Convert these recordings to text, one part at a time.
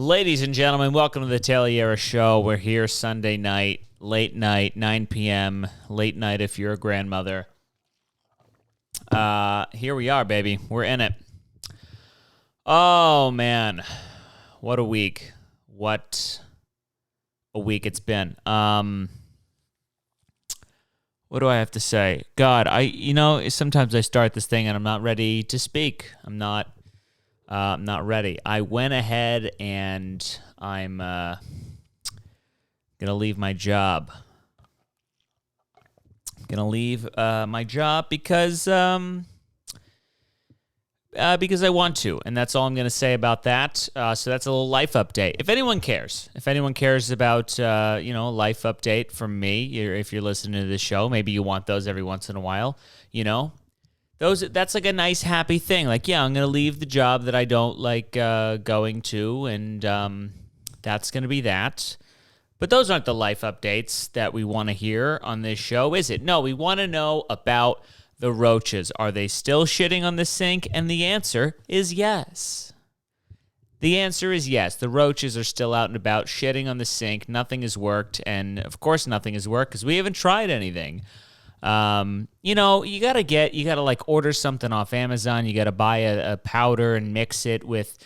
Ladies and gentlemen, welcome to the Tayler Yarish Show. We're here Sunday night, late night, 9 p.m., late night if you're a grandmother. Here we are, baby. We're in it. Oh, man. What a week. What a week it's been. What do I have to say? God, sometimes I start this thing and I'm not ready to speak. I'm not ready. I went ahead and I'm going to leave my job. I'm going to leave my job because I want to, and that's all I'm going to say about that. So that's a little life update. If anyone cares about, life update from me, if you're listening to this show, maybe you want those every once in a while, that's like a nice, happy thing. Like, yeah, I'm going to leave the job that I don't like going to, and that's going to be that. But those aren't the life updates that we want to hear on this show, is it? No, we want to know about the roaches. Are they still shitting on the sink? And the answer is yes. The answer is yes. The roaches are still out and about shitting on the sink. Nothing has worked, and of course nothing has worked because we haven't tried anything. You gotta like order something off Amazon. You gotta buy a powder and mix it with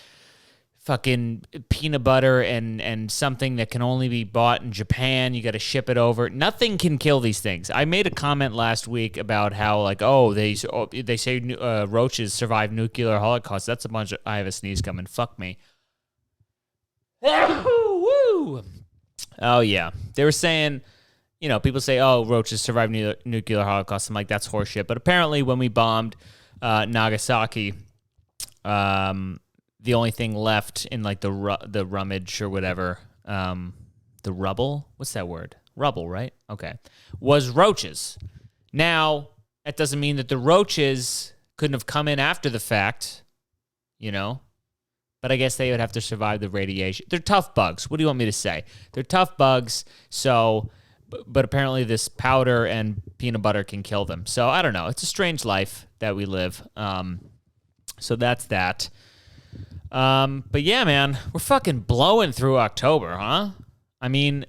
fucking peanut butter and something that can only be bought in Japan. You gotta ship it over. Nothing can kill these things. I made a comment last week about how they say roaches survive nuclear holocaust. That's a bunch of, I have a sneeze coming. Fuck me. Oh yeah. They were saying, people say, oh, roaches survive nuclear holocaust. I'm like, that's horseshit. But apparently when we bombed Nagasaki, the only thing left in like the rummage or whatever, the rubble, what's that word? Rubble, right? Okay. Was roaches. Now, that doesn't mean that the roaches couldn't have come in after the fact, but I guess they would have to survive the radiation. They're tough bugs. What do you want me to say? They're tough bugs, but apparently this powder and peanut butter can kill them. So I don't know. It's a strange life that we live. So that's that. But yeah, man, we're fucking blowing through October, huh? I mean,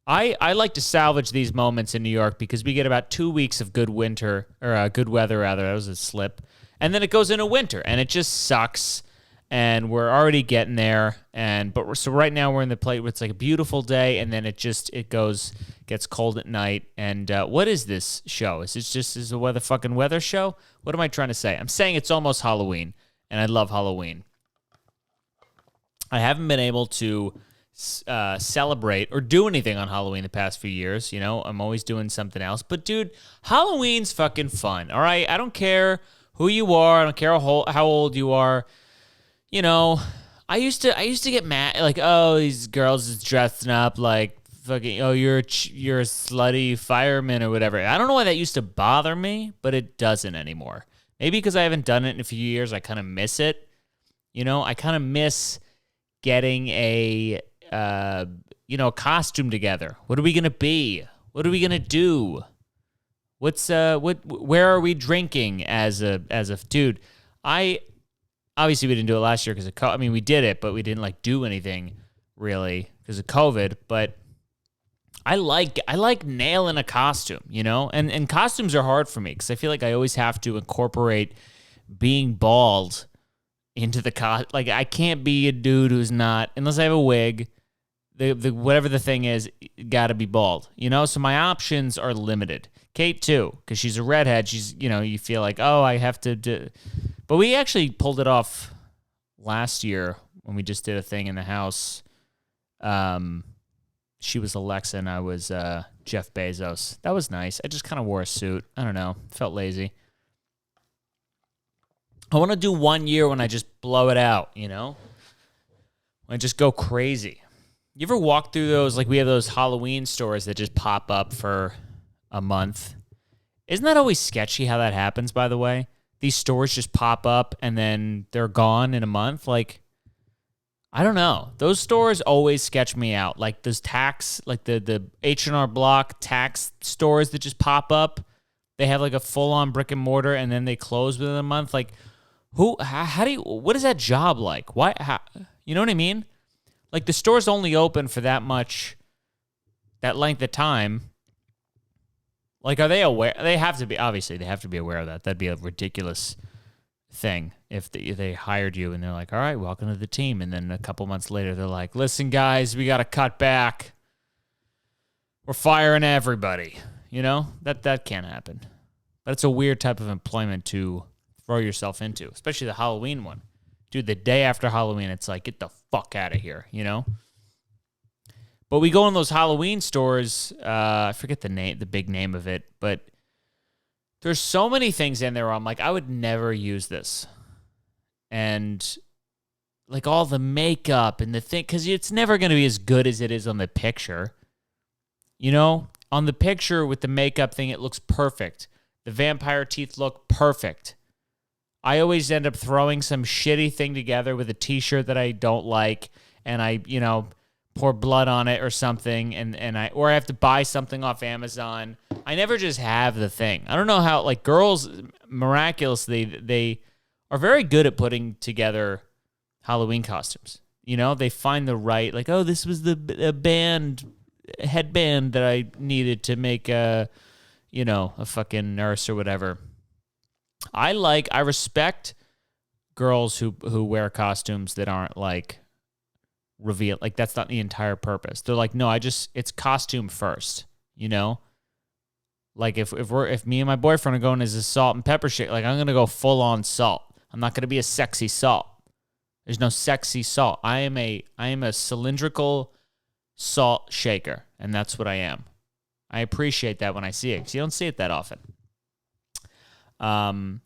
I like to salvage these moments in New York because we get about 2 weeks of good weather, rather. That was a slip. And then it goes into winter, and it just sucks. And we're already getting there. So right now we're in the place where it's like a beautiful day, and then it gets cold at night. And what is this show? Is this a weather show? What am I trying to say? I'm saying it's almost Halloween, and I love Halloween. I haven't been able to celebrate or do anything on Halloween the past few years. I'm always doing something else. But, dude, Halloween's fucking fun, all right? I don't care who you are. I don't care how old you are. I used to get mad, like, oh, these girls is dressing up like fucking, oh, you're a slutty fireman or whatever. I don't know why that used to bother me, but it doesn't anymore. Maybe because I haven't done it in a few years, I kind of miss it. I kind of miss getting a costume together. What are we gonna be? What are we gonna do? Where are we drinking as a dude? Obviously we didn't do it last year because of we did it, but we didn't like do anything really because of COVID. But I like nailing a costume, and costumes are hard for me because I feel like I always have to incorporate being bald into the like I can't be a dude who's not, unless I have a wig, the whatever the thing is, got to be bald, so my options are limited. Kate too, because she's a redhead. She's, you feel like, oh, I have to do, but we actually pulled it off last year when we just did a thing in the house. She was Alexa and I was Jeff Bezos. That was nice. I just kind of wore a suit. I don't know, felt lazy. I want to do 1 year when I just blow it out, when I just go crazy. You ever walk through those, like we have those Halloween stores that just pop up for a month? Isn't that always sketchy how that happens, by the way? These stores just pop up and then they're gone in a month. Like, I don't know. Those stores always sketch me out. Like those the H&R Block tax stores that just pop up. They have like a full-on brick and mortar and then they close within a month. Like, what is that job like? Why? You know what I mean? Like, the store's only open for that length of time. Like, are they aware? They have to be, obviously, they have to be aware of that. That'd be a ridiculous thing if they hired you and they're like, all right, welcome to the team. And then a couple months later, they're like, listen, guys, we got to cut back. We're firing everybody. You know, that can't happen. But it's a weird type of employment to throw yourself into, especially the Halloween one. Dude, the day after Halloween, it's like, get the fuck out of here, you know? But we go in those Halloween stores, I forget the big name of it, but there's so many things in there where I'm like, I would never use this. And like all the makeup and the thing, because it's never going to be as good as it is on the picture. You know, on the picture with the makeup thing, it looks perfect. The vampire teeth look perfect. I always end up throwing some shitty thing together with a t-shirt that I don't like, and I, pour blood on it or something, or I have to buy something off Amazon. I never just have the thing. I don't know how, like, girls, miraculously, they are very good at putting together Halloween costumes. You know, they find the right, like, oh, this was the headband that I needed to make a fucking nurse or whatever. I respect girls who wear costumes that aren't like reveal, like that's not the entire purpose. They're like, no, it's costume first, you know? Like if me and my boyfriend are going as a salt and pepper shake, like I'm gonna go full on salt. I'm not gonna be a sexy salt. There's no sexy salt. I am a cylindrical salt shaker, and that's what I am. I appreciate that when I see it, because you don't see it that often. And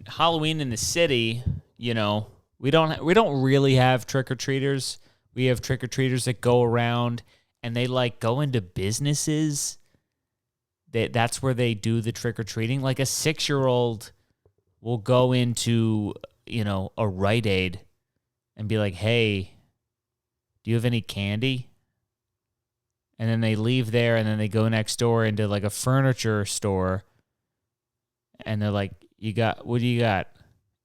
Halloween in the city, we don't really have trick-or-treaters. We have trick-or-treaters that go around and they like go into businesses. That's where they do the trick-or-treating. Like a 6-year-old will go into, a Rite Aid and be like, hey, do you have any candy? And then they leave there and then they go next door into like a furniture store. And they're like, what do you got?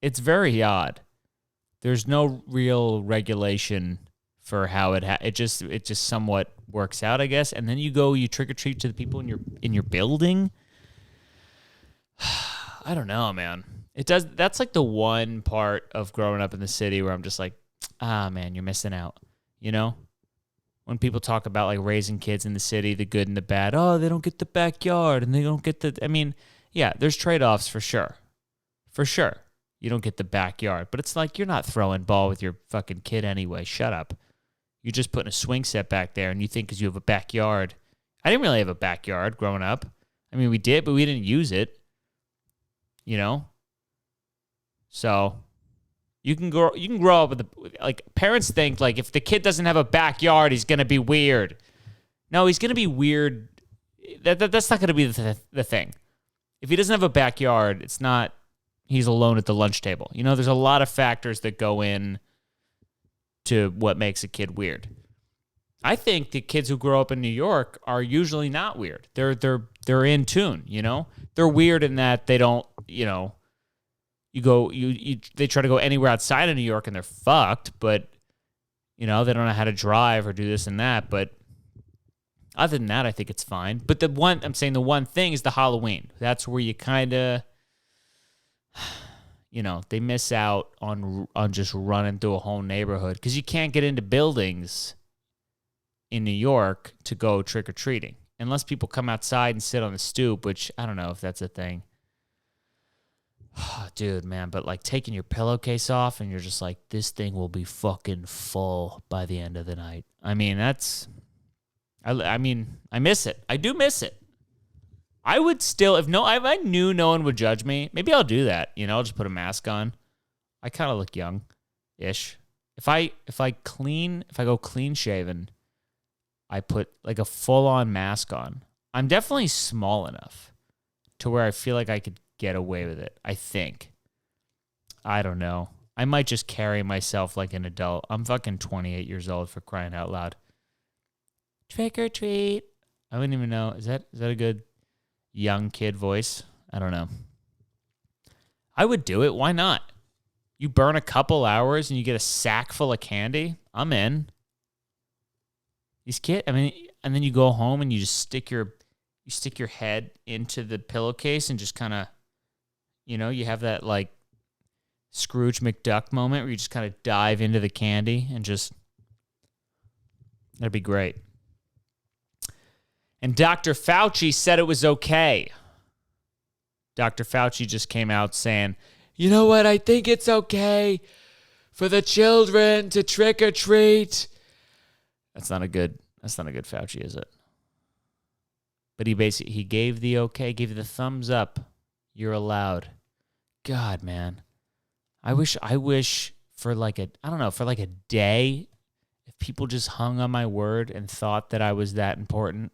It's very odd. There's no real regulation for how it just somewhat works out, I guess. And then you trick or treat to the people in your building. I don't know, man. That's like the one part of growing up in the city where I'm just like, man, you're missing out. When people talk about like raising kids in the city, the good and the bad, oh, they don't get the backyard and they don't get yeah, there's trade-offs for sure. For sure. You don't get the backyard. But it's like you're not throwing ball with your fucking kid anyway. Shut up. You're just putting a swing set back there, and you think because you have a backyard. I didn't really have a backyard growing up. I mean, we did, but we didn't use it. So you can grow up with like parents think like if the kid doesn't have a backyard, he's gonna be weird. No, he's gonna be weird. That's not gonna be the thing. If he doesn't have a backyard, it's not he's alone at the lunch table. There's a lot of factors that go in to what makes a kid weird. I think the kids who grow up in New York are usually not weird. They're in tune, They're weird in that they don't, they try to go anywhere outside of New York and they're fucked, but they don't know how to drive or do this and that, but other than that, I think it's fine. But the one thing is the Halloween. That's where you kind of, they miss out on just running through a whole neighborhood because you can't get into buildings in New York to go trick-or-treating unless people come outside and sit on the stoop, which I don't know if that's a thing. Dude, man, but like taking your pillowcase off and you're just like, this thing will be fucking full by the end of the night. I mean, I miss it. I do miss it. I would still, if I knew no one would judge me, maybe I'll do that. I'll just put a mask on. I kind of look young-ish. If I go clean shaven, I put like a full-on mask on. I'm definitely small enough to where I feel like I could get away with it. I think. I don't know. I might just carry myself like an adult. I'm fucking 28 years old, for crying out loud. Trick or treat. I wouldn't even know. Is that a good young kid voice? I don't know. I would do it. Why not? You burn a couple hours and you get a sack full of candy. I'm in. These kids, I mean, and then you go home and you just stick your head into the pillowcase and just kind of, you have that like Scrooge McDuck moment where you just kind of dive into the candy and just, that'd be great. And Dr. Fauci said it was okay. Dr. Fauci just came out saying, you know what, I think it's okay for the children to trick or treat. That's not a good Fauci, is it? But he gave the okay, gave the thumbs up. You're allowed. God, man. I wish for like a day, if people just hung on my word and thought that I was that important,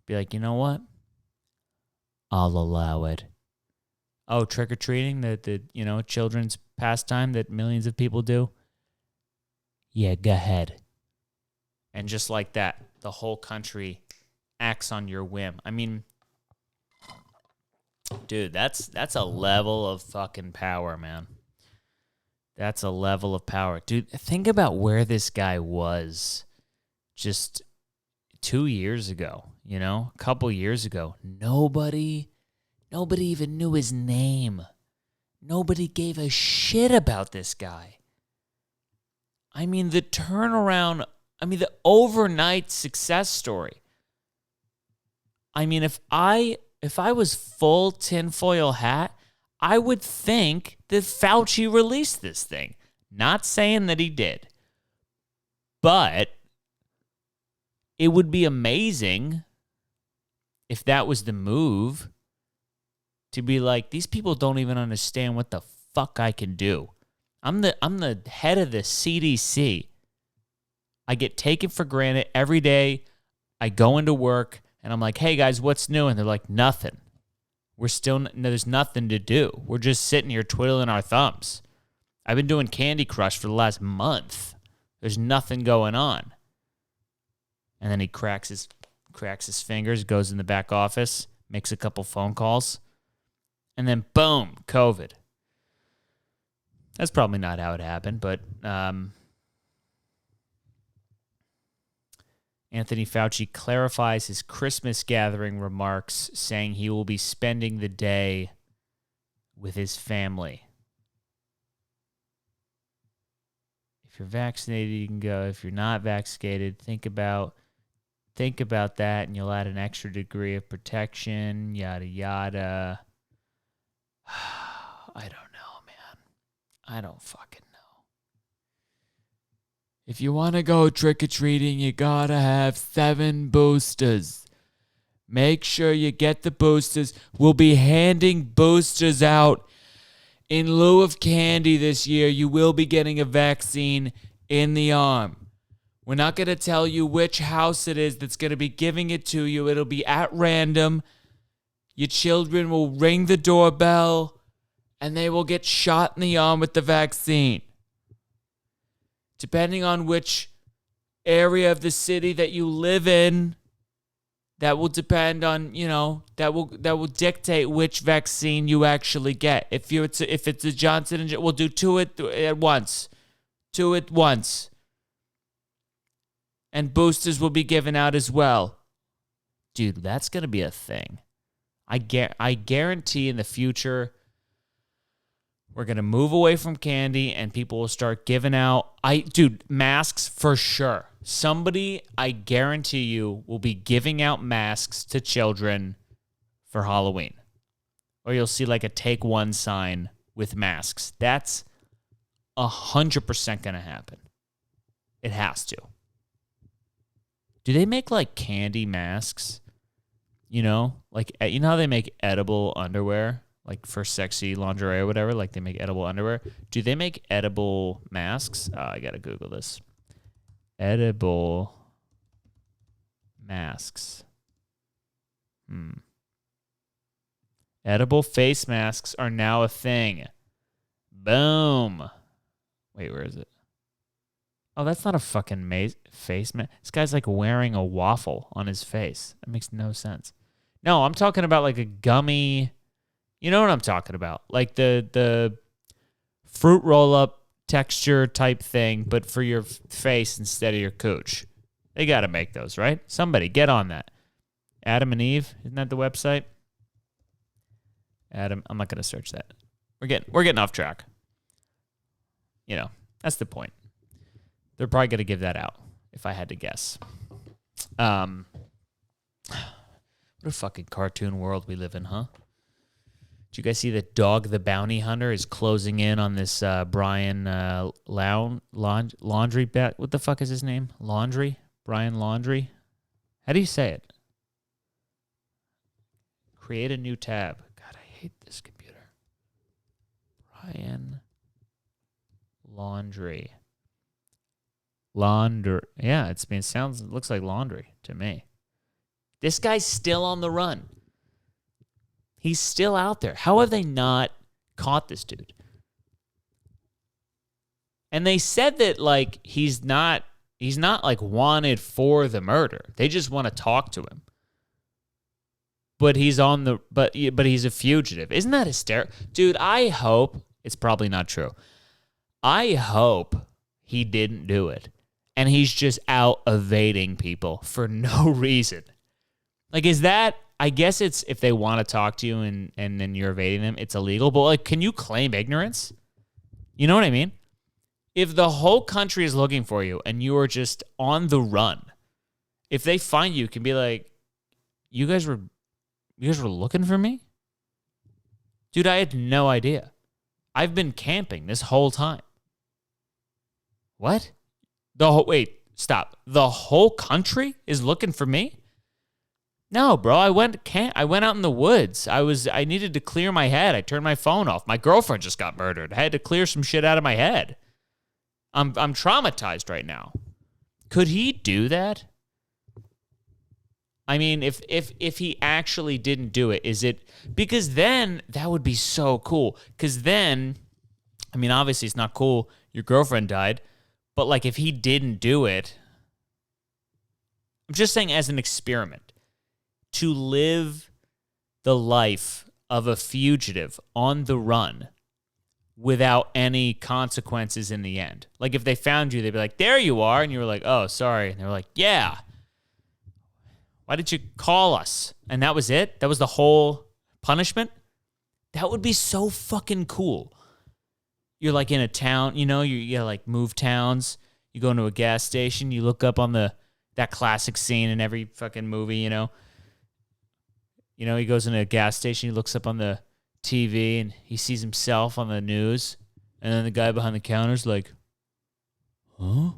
be like, you know what? I'll allow it. Oh, trick-or-treating, the children's pastime that millions of people do? Yeah, go ahead. And just like that, the whole country acts on your whim. I mean, dude, that's a level of fucking power, man. That's a level of power. Dude, think about where this guy was just 2 years ago, a couple years ago. Nobody even knew his name. Nobody gave a shit about this guy. I mean, the turnaround, the overnight success story. I mean, if I was full tinfoil hat, I would think that Fauci released this thing. Not saying that he did. But it would be amazing if that was the move, to be like, these people don't even understand what the fuck I can do. I'm the head of the CDC. I get taken for granted every day. I go into work and I'm like, hey guys, what's new? And they're like, nothing. There's nothing to do. We're just sitting here twiddling our thumbs. I've been doing Candy Crush for the last month. There's nothing going on. And then he cracks his fingers, goes in the back office, makes a couple phone calls, and then boom, COVID. That's probably not how it happened, but Anthony Fauci clarifies his Christmas gathering remarks, saying he will be spending the day with his family. If you're vaccinated, you can go. If you're not vaccinated, think about that, and you'll add an extra degree of protection, yada, yada. I don't know, man. I don't fucking know. If you want to go trick-or-treating, you gotta have 7 boosters. Make sure you get the boosters. We'll be handing boosters out. In lieu of candy this year, you will be getting a vaccine in the arm. We're not going to tell you which house it is that's going to be giving it to you. It'll be at random. Your children will ring the doorbell, and they will get shot in the arm with the vaccine. Depending on which area of the city that you live in, that will depend on, that will dictate which vaccine you actually get. If it's a Johnson & Johnson, we'll do 2 at once. 2 at once. And boosters will be given out as well. Dude, that's going to be a thing. I guarantee in the future, we're going to move away from candy and people will start giving out, masks for sure. Somebody, I guarantee you, will be giving out masks to children for Halloween. Or you'll see like a take one sign with masks. That's 100% going to happen. It has to. Do they make like candy masks? Like, how they make edible underwear? Like for sexy lingerie or whatever, like they make edible underwear. Do they make edible masks? I got to Google this. Edible masks. Edible face masks are now a thing. Boom. Wait, where is it? Oh, that's not a fucking face mask. This guy's like wearing a waffle on his face. That makes no sense. No, I'm talking about like a gummy... You know what I'm talking about? Like the fruit roll-up texture type thing, but for your face instead of your cooch. They got to make those, right? Somebody get on that. Adam and Eve, isn't that the website? Adam, I'm not going to search that. We're getting off track. You know, that's the point. They're probably going to give that out, if I had to guess. What a fucking cartoon world we live in, huh? Did you guys see that Dog the Bounty Hunter is closing in on this Brian Laundry bet? What the fuck is his name? Laundry? Brian Laundry? How do you say it? Create a new tab. God, I hate this computer. Brian Laundry. Yeah, it looks like laundry to me. This guy's still on the run. He's still out there. How have they not caught this dude? And they said that like he's not like wanted for the murder. They just want to talk to him. But he's but he's a fugitive. Isn't that hysterical? Dude, I hope it's probably not true. I hope he didn't do it. And he's just out evading people for no reason. Like, is that, I guess it's if they want to talk to you and then you're evading them, it's illegal. But, like, can you claim ignorance? You know what I mean? If the whole country is looking for you and you are just on the run, if they find you, can be like, you guys were looking for me? Dude, I had no idea. I've been camping this whole time. What? Wait, stop. The whole country is looking for me? No, bro. I went out in the woods. I needed to clear my head. I turned my phone off. My girlfriend just got murdered. I had to clear some shit out of my head. I'm traumatized right now. Could he do that? I mean, if he actually didn't do it, is it because then that would be so cool. Because then, I mean, obviously it's not cool. Your girlfriend died. But, like, if he didn't do it, I'm just saying as an experiment, to live the life of a fugitive on the run without any consequences in the end. Like, if they found you, they'd be like, there you are. And you were like, oh, sorry. And they were like, yeah. Why did you call us? And that was it? That was the whole punishment? That would be so fucking cool. You're like in a town, you know, you like move towns. You go into a gas station, you look up on that classic scene in every fucking movie, you know. You know, he goes into a gas station, he looks up on the TV and he sees himself on the news. And then the guy behind the counter's like, huh?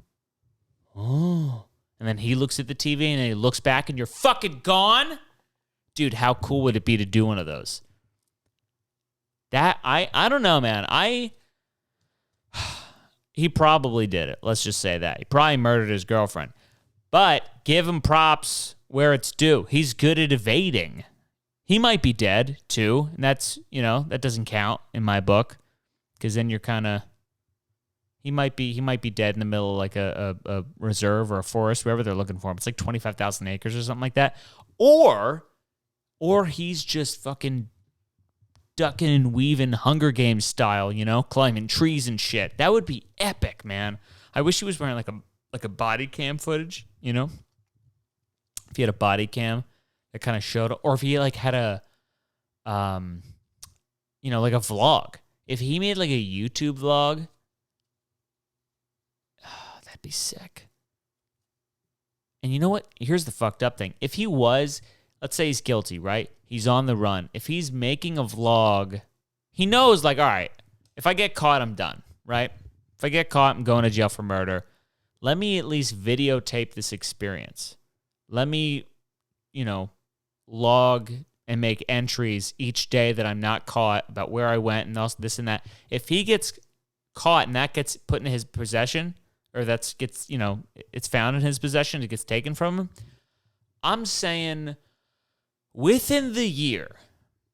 Oh. And then he looks at the TV and then he looks back and you're fucking gone? Dude, how cool would it be to do one of those? That, I don't know, man. He probably did it. Let's just say that. He probably murdered his girlfriend. But give him props where it's due. He's good at evading. He might be dead, too. And that's, you know, that doesn't count in my book. Because then you're kind of... He might be dead in the middle of like a reserve or a forest, wherever they're looking for him. It's like 25,000 acres or something like that. Or he's just fucking... ducking and weaving Hunger Games style, you know, climbing trees and shit. That would be epic, man. I wish he was wearing like a body cam footage, you know? If he had a body cam that kind of showed, or if he like had a, you know, like a vlog. If he made like a YouTube vlog, that'd be sick. And you know what? Here's the fucked up thing. If he was, let's say he's guilty, right? He's on the run. If he's making a vlog, he knows, like, all right, if I get caught, I'm done, right? If I get caught, I'm going to jail for murder. Let me at least videotape this experience. Let me, you know, log and make entries each day that I'm not caught about where I went and also this and that. If he gets caught and that gets put in his possession, or you know, it's found in his possession, it gets taken from him, I'm saying... within the year,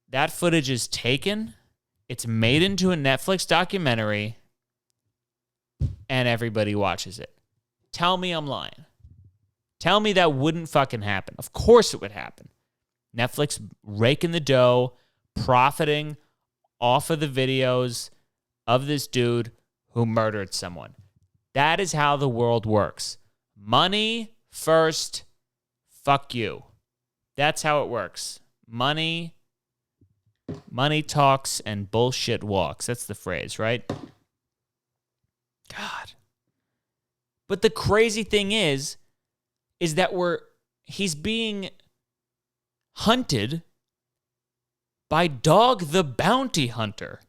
that footage is taken, it's made into a Netflix documentary, and everybody watches it. Tell me I'm lying. Tell me that wouldn't fucking happen. Of course it would happen. Netflix raking the dough, profiting off of the videos of this dude who murdered someone. That is how the world works. Money first, fuck you. That's how it works. Money talks and bullshit walks. That's the phrase, right? God. But the crazy thing is that he's being hunted by Dog the Bounty Hunter.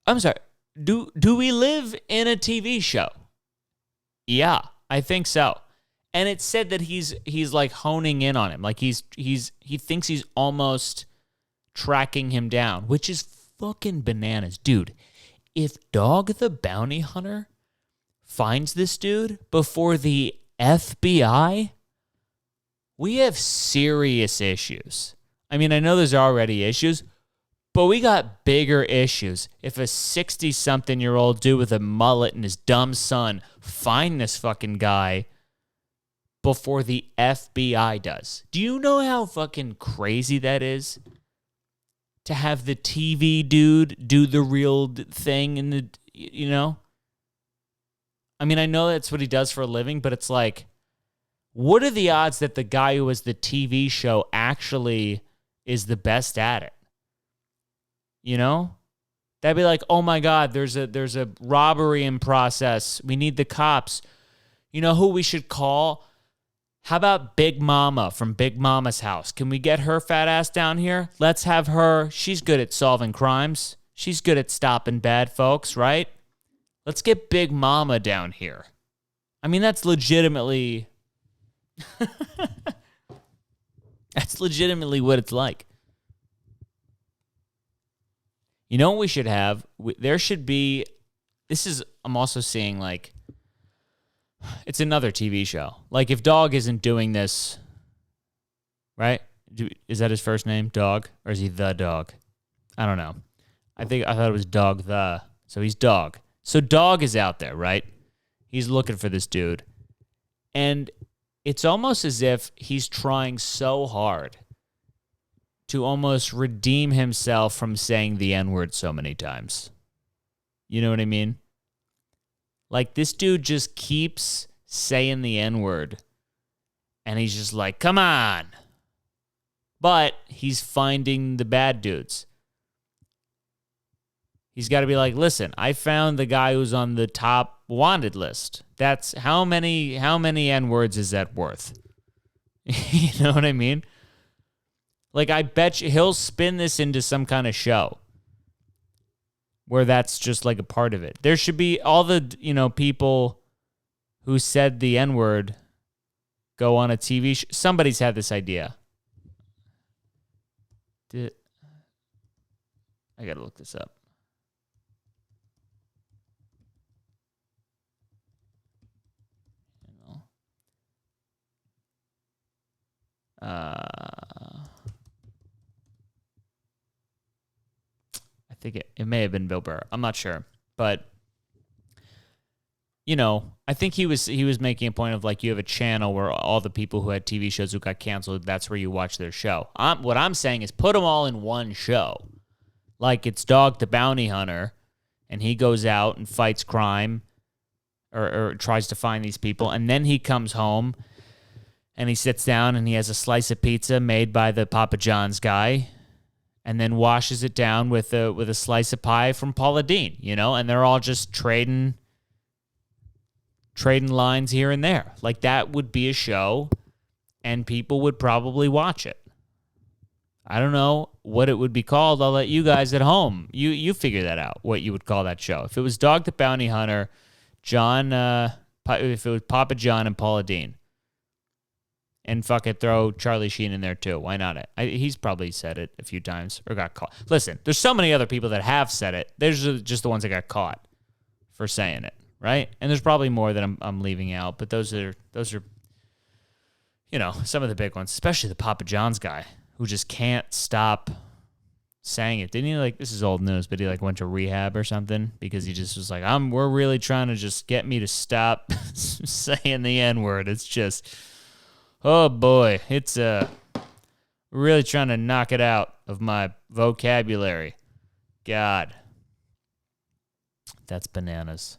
I'm sorry. Do we live in a TV show? Yeah, I think so. And it said that he's like honing in on him. Like he thinks he's almost tracking him down, which is fucking bananas. Dude, if Dog the Bounty Hunter finds this dude before the FBI, we have serious issues. I mean, I know there's already issues, but we got bigger issues. If a 60-something-year-old dude with a mullet and his dumb son find this fucking guy before the FBI does. Do you know how fucking crazy that is? To have the TV dude do the real thing in the, you know? I mean, I know that's what he does for a living, but it's like, what are the odds that the guy who was the TV show actually is the best at it? You know? That'd be like, oh my God, there's a robbery in process. We need the cops. You know who we should call? How about Big Mama from Big Mama's house? Can we get her fat ass down here? Let's have her. She's good at solving crimes. She's good at stopping bad folks, right? Let's get Big Mama down here. I mean, that's legitimately... that's legitimately what it's like. You know what we should have? There should be... I'm also seeing, like... It's another TV show. Like, if Dog isn't doing this, right? Is that his first name, Dog? Or is he the Dog? I don't know. I thought it was Dog the. So he's Dog. So Dog is out there, right? He's looking for this dude. And it's almost as if he's trying so hard to almost redeem himself from saying the N-word so many times. You know what I mean? Like, this dude just keeps saying the N-word. And he's just like, come on. But he's finding the bad dudes. He's got to be like, listen, I found the guy who's on the top wanted list. That's how many N-words is that worth? You know what I mean? Like, I bet you he'll spin this into some kind of show where that's just like a part of it. There should be all the, people who said the N-word go on a TV show. Somebody's had this idea. I got to look this up. I think it may have been Bill Burr. I'm not sure. But, I think he was making a point of, like, you have a channel where all the people who had TV shows who got canceled, that's where you watch their show. What I'm saying is put them all in one show. Like, it's Dog the Bounty Hunter, and he goes out and fights crime or tries to find these people, and then he comes home and he sits down and he has a slice of pizza made by the Papa John's guy, and then washes it down with a slice of pie from Paula Deen, and they're all just trading lines here and there. Like, that would be a show, and people would probably watch it. I don't know what it would be called. I'll let you guys at home. You figure that out, what you would call that show. If it was Dog the Bounty Hunter, if it was Papa John and Paula Deen. And fuck it, throw Charlie Sheen in there too. Why not? He's probably said it a few times or got caught. Listen, there's so many other people that have said it. There's just the ones that got caught for saying it, right? And there's probably more that I'm leaving out, but those are some of the big ones, especially the Papa John's guy who just can't stop saying it. Didn't he, this is old news, but he went to rehab or something because he just was like, we're really trying to just get me to stop saying the N-word. It's just, oh boy, it's really trying to knock it out of my vocabulary. God. That's bananas.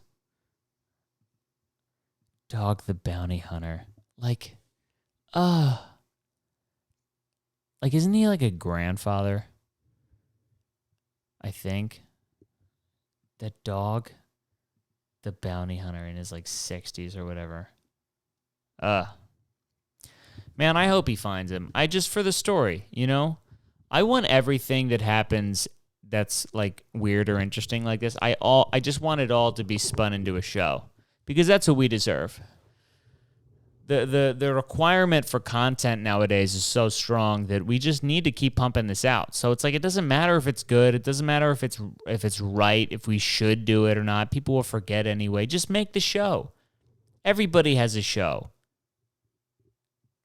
Dog the Bounty Hunter. Like, isn't he like a grandfather? I think. That Dog the Bounty Hunter in his like 60s or whatever. Man, I hope he finds him. For the story, you know? I want everything that happens that's like weird or interesting like this. I just want it all to be spun into a show because that's what we deserve. The requirement for content nowadays is so strong that we just need to keep pumping this out. So it's like it doesn't matter if it's good, it doesn't matter if it's right, if we should do it or not. People will forget anyway. Just make the show. Everybody has a show.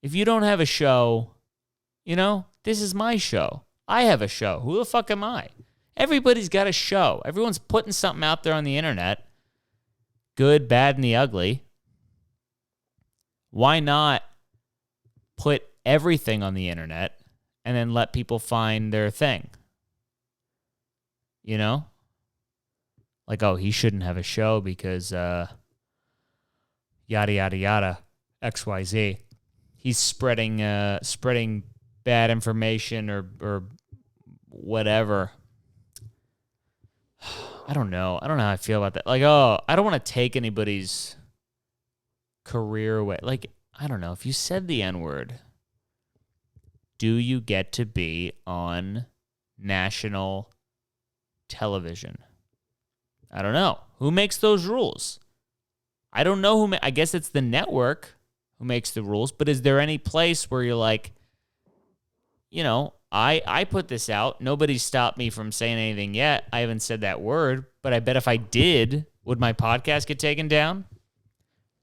If you don't have a show, you know, this is my show. I have a show. Who the fuck am I? Everybody's got a show. Everyone's putting something out there on the internet. Good, bad, and the ugly. Why not put everything on the internet and then let people find their thing? You know? Like, oh, he shouldn't have a show because yada, yada, yada, XYZ. He's spreading bad information or whatever. I don't know. I don't know how I feel about that. Like, oh, I don't want to take anybody's career away. Like, I don't know. If you said the N-word, do you get to be on national television? I don't know. Who makes those rules? I don't know I guess it's the network who makes the rules, but is there any place where you're like, you know, I put this out. Nobody's stopped me from saying anything yet. I haven't said that word, but I bet if I did, would my podcast get taken down?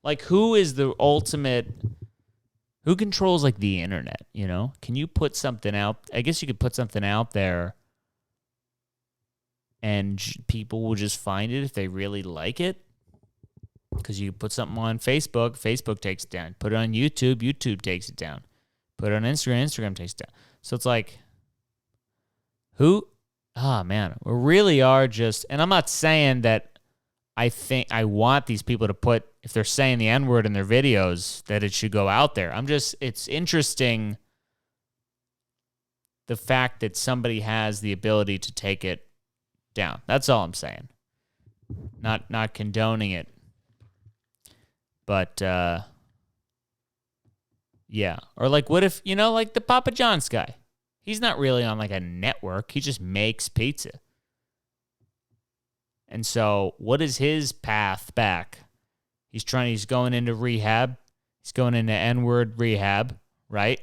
Like, who is the ultimate, who controls, like, the internet, you know? Can you put something out? I guess you could put something out there and people will just find it if they really like it. Because you put something on Facebook, Facebook takes it down. Put it on YouTube, YouTube takes it down. Put it on Instagram, Instagram takes it down. So it's like, who? Ah, man, we really are just, and I'm not saying that I want these people to put, if they're saying the N-word in their videos, that it should go out there. It's interesting the fact that somebody has the ability to take it down. That's all I'm saying. Not condoning it. But, yeah. Or like, what if, you know, like the Papa John's guy. He's not really on like a network. He just makes pizza. And so what is his path back? He's going into rehab. He's going into N-word rehab, right?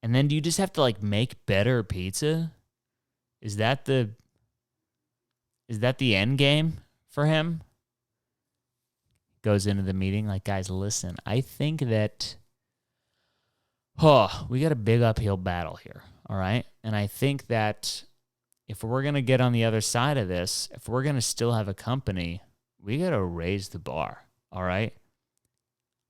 And then do you just have to like make better pizza? Is that the end game for him? Goes into the meeting like, guys, listen, I think that we got a big uphill battle here, all right? And I think that if we're going to get on the other side of this, if we're going to still have a company, we got to raise the bar, all right?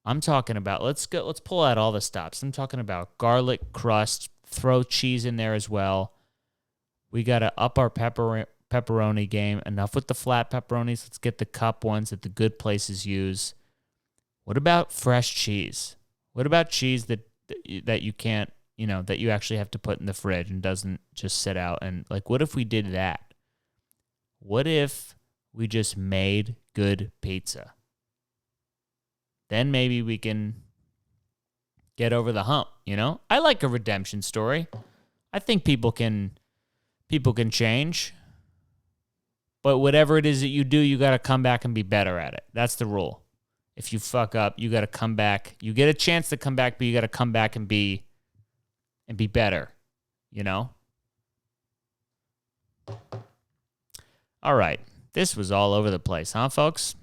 I'm talking about, let's pull out all the stops. I'm talking about garlic crust, throw cheese in there as well. We got to up our pepperoni game. Enough with the flat pepperonis. Let's get the cup ones that the good places use. What about fresh cheese? What about cheese that you can't, you know, that you actually have to put in the fridge and doesn't just sit out? And like, what if we did that? What if we just made good pizza? Then maybe we can get over the hump, you know? I like a redemption story. I think people can change. But whatever it is that you do, you got to come back and be better at it. That's the rule. If you fuck up, you got to come back. You get a chance to come back, but you got to come back and be better, you know? All right. This was all over the place, huh, folks?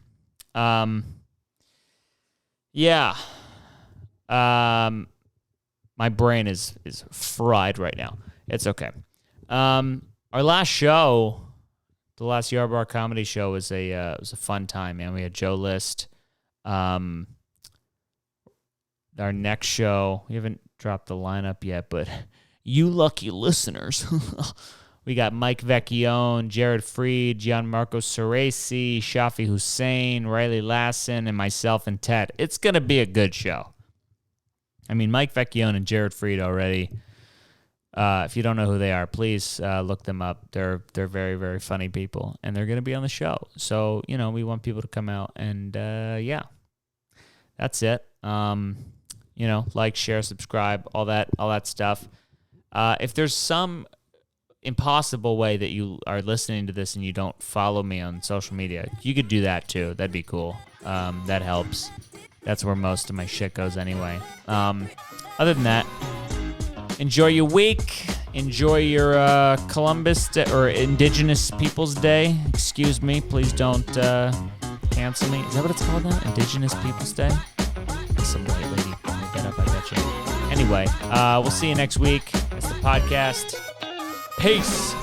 Yeah. My brain is fried right now. It's okay. Our last show, the last Yard Bar comedy show, was a fun time, man. We had Joe List. Our next show, we haven't dropped the lineup yet, but you lucky listeners, We got Mike Vecchione, Jared Freed, Gianmarco Ceresi, Shafi Hussein, Riley Lassen, and myself and Ted. It's going to be a good show. I mean, Mike Vecchione and Jared Freed already. If you don't know who they are, please look them up. They're very, very funny people, and they're going to be on the show. So, we want people to come out, and yeah, that's it. Like, share, subscribe, all that stuff. If there's some impossible way that you are listening to this and you don't follow me on social media, you could do that too. That'd be cool. That helps. That's where most of my shit goes anyway. Other than that, enjoy your week. Enjoy your Columbus Day, or Indigenous Peoples Day. Excuse me. Please don't cancel me. Is that what it's called now? Indigenous Peoples Day? Some white lady make that up, I bet you. Anyway, we'll see you next week. It's the podcast. Peace.